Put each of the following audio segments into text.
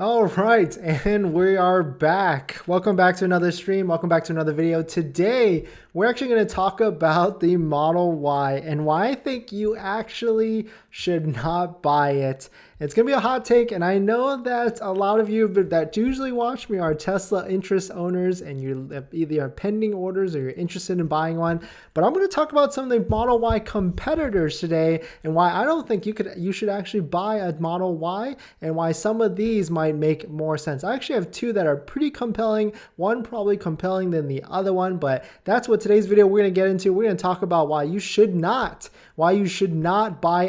All right, and we are back. Welcome back to another stream. Welcome back to another video. Today, we're actually going to talk about the Model Y and why I think you actually should not buy it. It's going to be a hot take, and I know that a lot of you that usually watch me are Tesla interest owners, and you either have pending orders or you're interested in buying one. But I'm going to talk about some of the Model Y competitors today and why I don't think you should actually buy a Model Y, and why some of these might make more sense. I actually have two that are pretty compelling, one probably compelling than the other one, but that's what today's video we're going to get into. We're going to talk about why you should not buy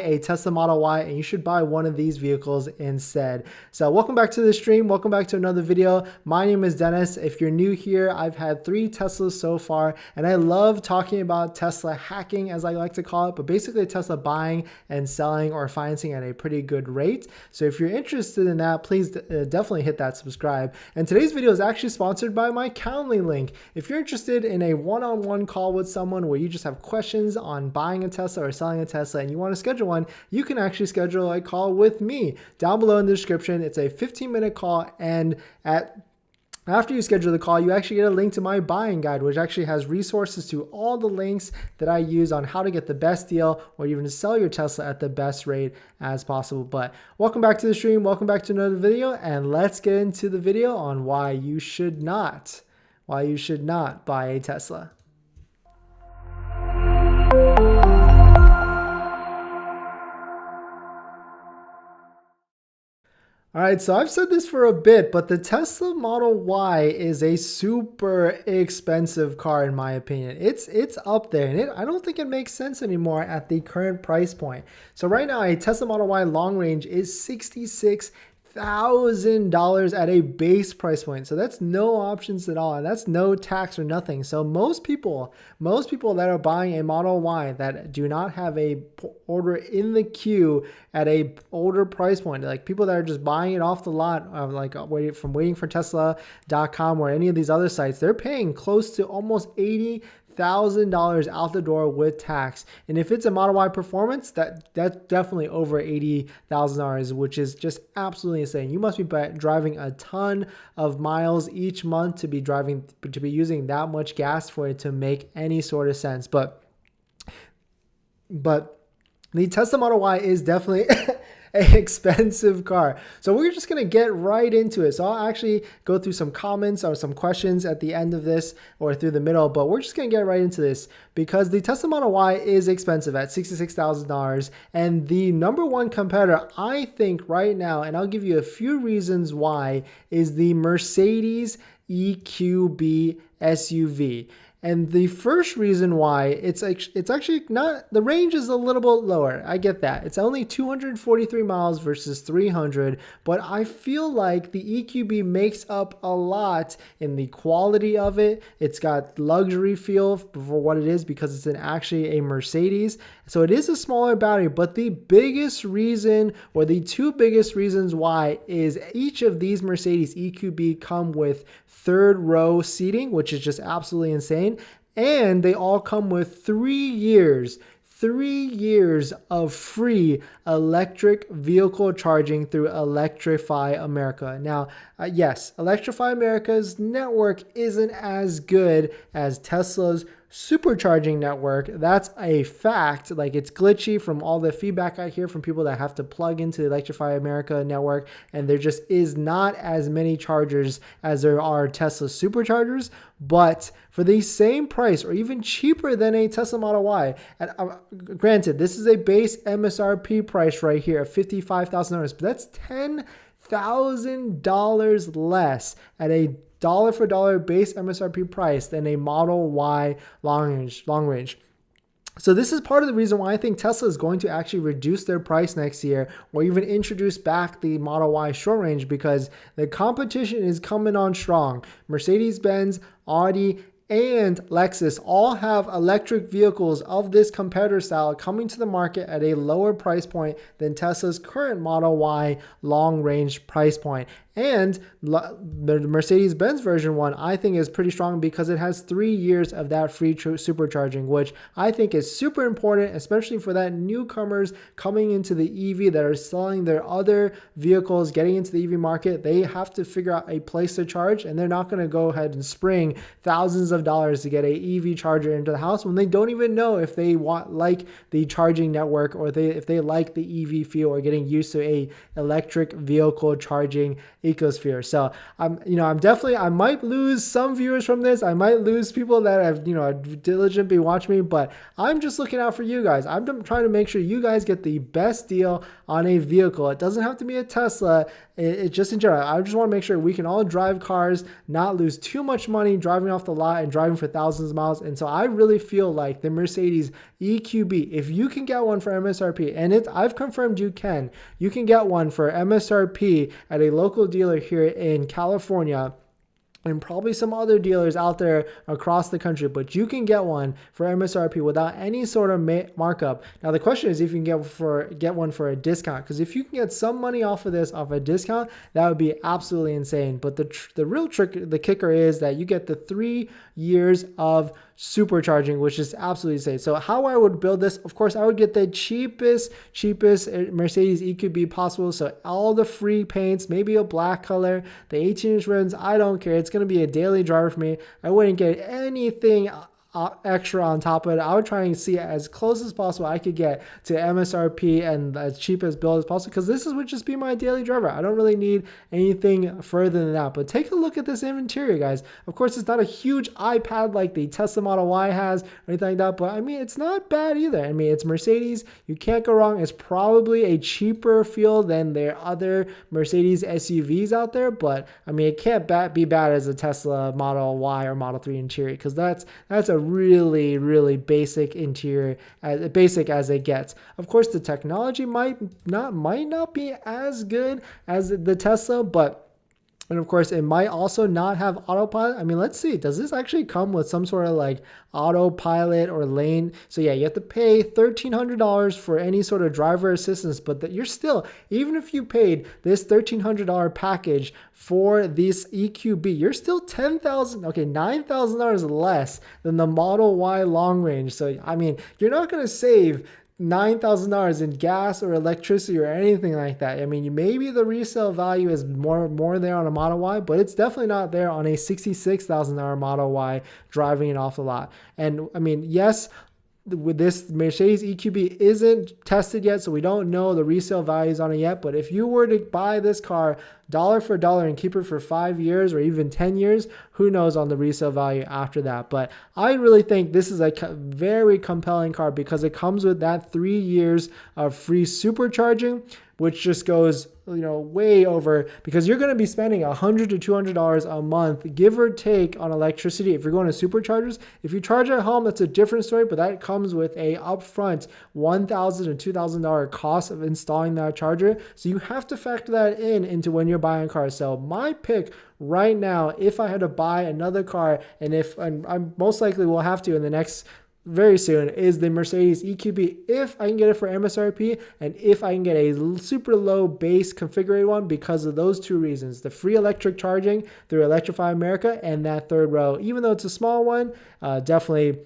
a Tesla Model Y, and you should buy one of these vehicles instead. So welcome back to the stream. Welcome back to another video. My name is Dennis. If you're new here, I've had 3 Teslas so far, and I love talking about Tesla hacking, as I like to call it, but basically Tesla buying and selling or financing at a pretty good rate. So if you're interested in that, please definitely hit that subscribe. And today's video is actually sponsored by my Calendly link. If you're interested in a one-on-one call with someone where you just have questions on buying a Tesla or selling a Tesla and you want to schedule one, you can actually schedule a call with me. Down below in the description, it's a 15-minute call, and after you schedule the call, you actually get a link to my buying guide, which actually has resources to all the links that I use on how to get the best deal or even to sell your Tesla at the best rate as possible. But welcome back to the stream. Welcome back to another video, and let's get into the video on why you should not buy a Tesla. All right, so I've said this for a bit, but the Tesla Model Y is a super expensive car in my opinion. It's up there, and I don't think it makes sense anymore at the current price point. So right now, a Tesla Model Y long range is $66,000 at a base price point. So that's no options at all, and that's no tax or nothing. So most people that are buying a Model Y that do not have a order in the queue at a older price point, like people that are just buying it off the lot, like waiting for Tesla.com or any of these other sites, they're paying close to almost $80,000 out the door with tax. And if it's a Model Y Performance, that's definitely over $80,000, which is just absolutely insane. You must be driving a ton of miles each month to be using that much gas for it to make any sort of sense. But the Tesla Model Y is definitely an expensive car. So we're just going to get right into it. So I'll actually go through some comments or some questions at the end of this or through the middle, but we're just going to get right into this because the Tesla Model Y is expensive at $66,000. And the number one competitor, I think right now, and I'll give you a few reasons why, is the Mercedes EQB SUV. And the first reason why it's actually not, the range is a little bit lower. I get that. It's only 243 miles versus 300, but I feel like the EQB makes up a lot in the quality of it. It's got luxury feel for what it is because it's actually a Mercedes. So it is a smaller battery, but the biggest reason, or the two biggest reasons why, is each of these Mercedes EQB come with third row seating, which is just absolutely insane. And they all come with 3 years of free electric vehicle charging through Electrify America. Now, yes, Electrify America's network isn't as good as Tesla's supercharging network. That's a fact. Like, it's glitchy from all the feedback I hear from people that have to plug into the Electrify America network, and there just is not as many chargers as there are Tesla superchargers. But for the same price or even cheaper than a Tesla Model Y, and granted, this is a base MSRP price right here of $55,000, but that's $10,000 less at a dollar for dollar base MSRP price than a Model Y long range. So this is part of the reason why I think Tesla is going to actually reduce their price next year or even introduce back the Model Y short range, because the competition is coming on strong. Mercedes-Benz, Audi, and Lexus all have electric vehicles of this competitor style coming to the market at a lower price point than Tesla's current Model Y long range price point. And the Mercedes-Benz version one, I think, is pretty strong because it has 3 years of that free supercharging, which I think is super important, especially for that newcomers coming into the EV that are selling their other vehicles, getting into the EV market. They have to figure out a place to charge, and they're not going to go ahead and spring thousands of dollars to get a EV charger into the house when they don't even know if they like the charging network, or if they like the EV feel, or getting used to a electric vehicle charging ecosphere. So I might lose some viewers from this. I might lose people that have, diligently watched me, but I'm just looking out for you guys. I'm trying to make sure you guys get the best deal on a vehicle. It doesn't have to be a Tesla. It just in general, I just want to make sure we can all drive cars, not lose too much money driving off the lot and driving for thousands of miles. And so I really feel like the Mercedes EQB, if you can get one for MSRP, and I've confirmed you can get one for MSRP at a local dealer here in California, and probably some other dealers out there across the country, but you can get one for MSRP without any sort of markup. Now the question is if you can get one for a discount, because if you can get some money off of this, off a discount, that would be absolutely insane. But the real trick, the kicker, is that you get the 3 years of supercharging, which is absolutely insane. So how I would build this, of course, I would get the cheapest Mercedes EQB possible. So all the free paints, maybe a black color, the 18-inch rims, I don't care. It's going to be a daily driver for me. I wouldn't get anything extra on top of it. I would try and see as close as possible I could get to MSRP and as cheap as build as possible, because this would just be my daily driver. I don't really need anything further than that. But take a look at this interior, guys. Of course, it's not a huge iPad like the Tesla Model Y has or anything like that, but I mean, it's not bad either. I mean, it's Mercedes. You can't go wrong. It's probably a cheaper feel than their other Mercedes SUVs out there, but I mean, it can't be bad as a Tesla Model Y or Model 3 interior, because that's a really, really basic interior, as basic as it gets. Of course, the technology might not be as good as the Tesla, and of course, it might also not have autopilot. I mean, let's see. Does this actually come with some sort of like autopilot or lane? So yeah, you have to pay $1,300 for any sort of driver assistance, but that you're still, even if you paid this $1,300 package for this EQB, you're still $9,000 less than the Model Y long range. So, I mean, you're not going to save $9,000 in gas or electricity or anything like that. I mean, maybe the resale value is more there on a Model Y, but it's definitely not there on a $66,000 Model Y driving it off the lot. And I mean, yes, with this Mercedes EQB isn't tested yet, so we don't know the resale values on it yet. But if you were to buy this car dollar for dollar and keep it for 5 years or even 10 years, who knows on the resale value after that. But I really think this is a very compelling car because it comes with that 3 years of free supercharging, which just goes, way over, because you're going to be spending $100 to $200 a month, give or take, on electricity if you're going to superchargers. If you charge at home, that's a different story, but that comes with a upfront $1,000 to $2,000 cost of installing that charger. So you have to factor that into when you're buying a car. So my pick right now, if I had to buy another car, and I most likely will have to in the next very soon, is the Mercedes EQB if I can get it for MSRP, and if I can get a super low base configured one, because of those two reasons: the free electric charging through Electrify America, and that third row. Even though it's a small one, definitely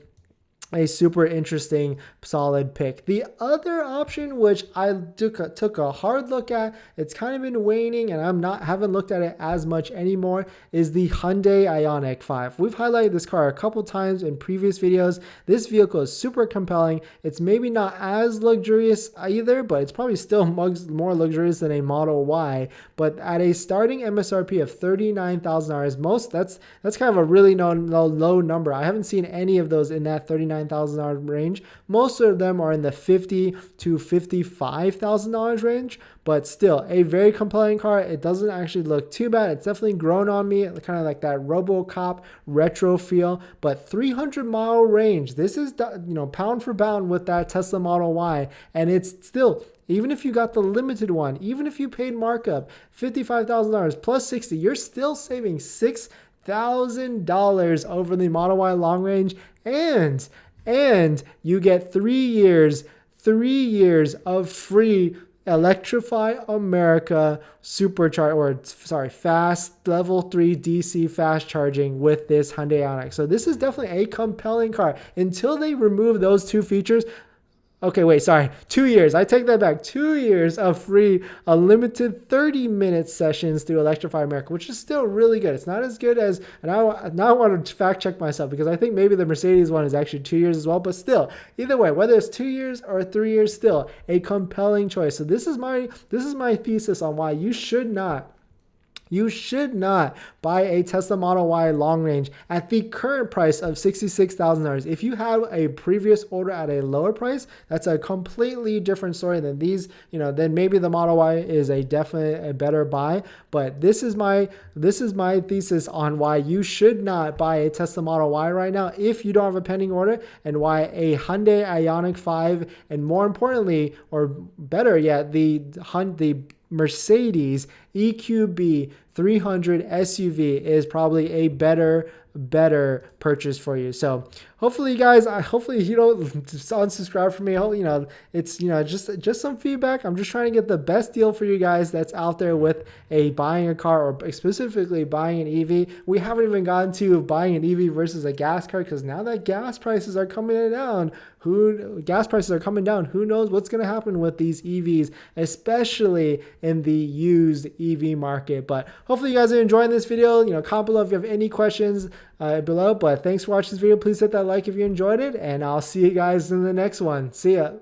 a super interesting, solid pick. The other option, which I took a hard look at, it's kind of been waning and haven't looked at it as much anymore, is the Hyundai Ioniq 5. We've highlighted this car a couple times in previous videos. This vehicle is super compelling. It's maybe not as luxurious either, but it's probably still more luxurious than a Model Y. But at a starting MSRP of $39,000, that's kind of a really low number. I haven't seen any of those in that $39,000 range. Most of them are in the $50,000 to $55,000 range, but still a very compelling car. It doesn't actually look too bad. It's definitely grown on me, kind of like that RoboCop retro feel, but 300-mile range. This is, pound for pound with that Tesla Model Y, and it's still, even if you got the limited one, even if you paid markup $55,000 plus $60,000, you're still saving $6,000 over the Model Y long range, and you get 3 years of free Electrify America supercharge, or sorry, fast level 3 DC fast charging with this Hyundai Ioniq. So this is definitely a compelling car. Until they remove those two features, okay, wait, sorry, 2 years. I take that back. 2 years of free, unlimited 30-minute sessions through Electrify America, which is still really good. It's not as good as, and now I want to fact check myself because I think maybe the Mercedes one is actually 2 years as well, but still, either way, whether it's 2 years or 3 years, still a compelling choice. So this is my thesis on why you should not buy a Tesla Model Y long range at the current price of $66,000. If you have a previous order at a lower price, that's a completely different story than these. Then maybe the Model Y is definitely a better buy. But this is my thesis on why you should not buy a Tesla Model Y right now if you don't have a pending order, and why a Hyundai Ioniq 5, and more importantly, or better yet, the Mercedes EQB 300 SUV is probably a better purchase for you. So hopefully, guys, hopefully you don't unsubscribe from me. It's just some feedback. I'm just trying to get the best deal for you guys that's out there with buying a car, or specifically buying an EV. We haven't even gotten to buying an EV versus a gas car, because now that gas prices are coming down, who knows what's going to happen with these EVs, especially in the used EV market. But hopefully you guys are enjoying this video. Comment below if you have any questions below. But thanks for watching this video. Please hit that like if you enjoyed it, and I'll see you guys in the next one. See ya.